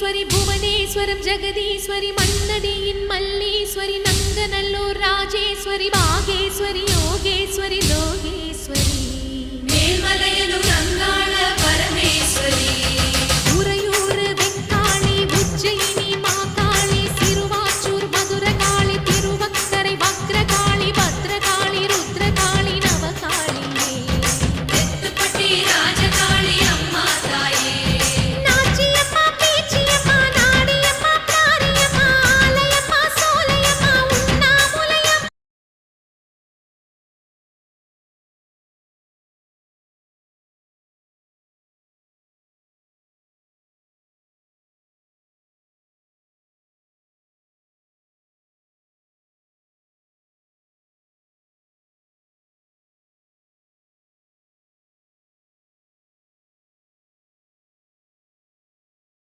Maheswari Puvaneswaram Jagadeeswari மன்னடியின் Malleswari Nanganallur Rajeswari Bageshwari Yogeswari Lokeswari Melmalayanur Angala